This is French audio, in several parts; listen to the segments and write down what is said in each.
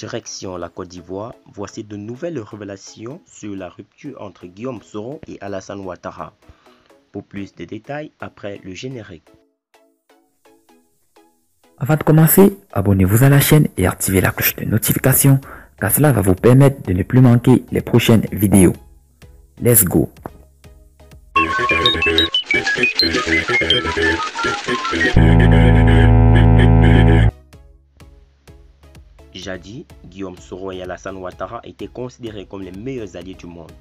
Direction la Côte d'Ivoire, voici de nouvelles révélations sur la rupture entre Guillaume Soro et Alassane Ouattara. Pour plus de détails, après le générique. Avant de commencer, abonnez-vous à la chaîne et activez la cloche de notification car cela va vous permettre de ne plus manquer les prochaines vidéos. Let's go! Jadis, Guillaume Soro et Alassane Ouattara étaient considérés comme les meilleurs alliés du monde.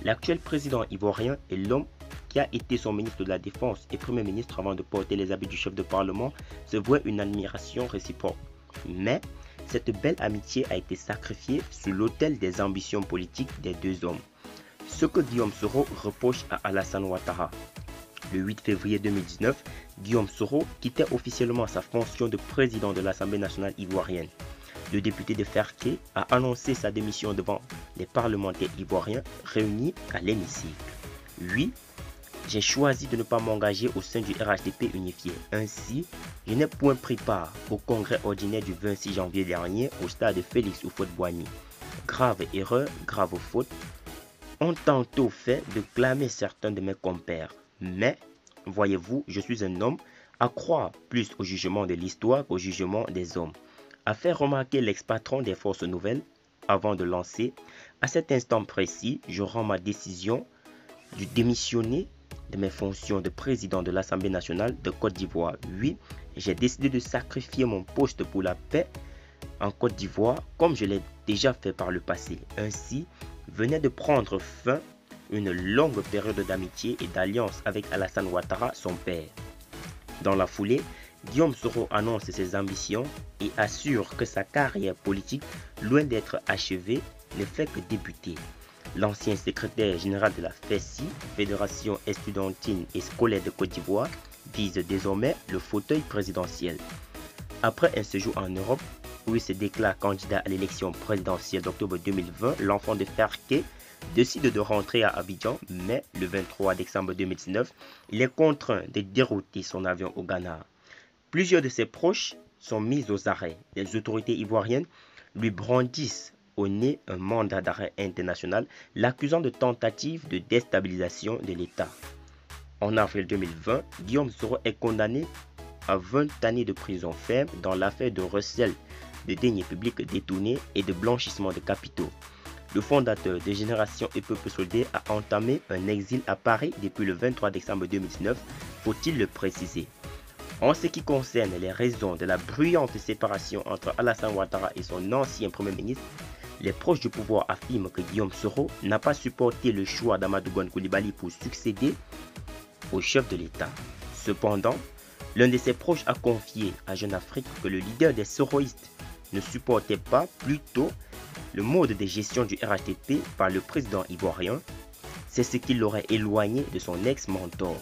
L'actuel président ivoirien est l'homme qui a été son ministre de la Défense et Premier ministre avant de porter les habits du chef de parlement, se vouait une admiration réciproque. Mais cette belle amitié a été sacrifiée sur l'autel des ambitions politiques des deux hommes. Ce que Guillaume Soro reproche à Alassane Ouattara. Le 8 février 2019, Guillaume Soro quittait officiellement sa fonction de président de l'Assemblée nationale ivoirienne. Le député de Ferké a annoncé sa démission devant les parlementaires ivoiriens réunis à l'hémicycle. Oui, j'ai choisi de ne pas m'engager au sein du RHDP unifié. Ainsi, je n'ai point pris part au congrès ordinaire du 26 janvier dernier au stade Félix Houphouët-Boigny. Grave erreur, grave faute, ont tantôt fait de clamer certains de mes compères. Mais, voyez-vous, je suis un homme à croire plus au jugement de l'histoire qu'au jugement des hommes. A fait remarquer l'ex-patron des forces nouvelles avant de lancer. À cet instant précis, je rends ma décision de démissionner de mes fonctions de président de l'Assemblée nationale de Côte d'Ivoire. Oui, j'ai décidé de sacrifier mon poste pour la paix en Côte d'Ivoire comme je l'ai déjà fait par le passé. Ainsi, venait de prendre fin une longue période d'amitié et d'alliance avec Alassane Ouattara, son père. Dans la foulée, Guillaume Soro annonce ses ambitions et assure que sa carrière politique, loin d'être achevée, ne fait que débuter. L'ancien secrétaire général de la FESI, Fédération estudiantine et scolaire de Côte d'Ivoire, vise désormais le fauteuil présidentiel. Après un séjour en Europe, où il se déclare candidat à l'élection présidentielle d'octobre 2020, l'enfant de Ferké décide de rentrer à Abidjan, mais le 23 décembre 2019, il est contraint de dérouter son avion au Ghana. Plusieurs de ses proches sont mis aux arrêts. Les autorités ivoiriennes lui brandissent au nez un mandat d'arrêt international, l'accusant de tentative de déstabilisation de l'État. En avril 2020, Guillaume Soro est condamné à 20 années de prison ferme dans l'affaire de recel de deniers publics détournés et de blanchissement de capitaux. Le fondateur de Génération et Peuple Solidaire a entamé un exil à Paris depuis le 23 décembre 2019, faut-il le préciser. En ce qui concerne les raisons de la bruyante séparation entre Alassane Ouattara et son ancien Premier ministre, les proches du pouvoir affirment que Guillaume Soro n'a pas supporté le choix d'Amadou Gon Coulibaly pour succéder au chef de l'État. Cependant, l'un de ses proches a confié à Jeune Afrique que le leader des soroïstes ne supportait pas plutôt le mode de gestion du RHDP par le président ivoirien. C'est ce qui l'aurait éloigné de son ex-mentor.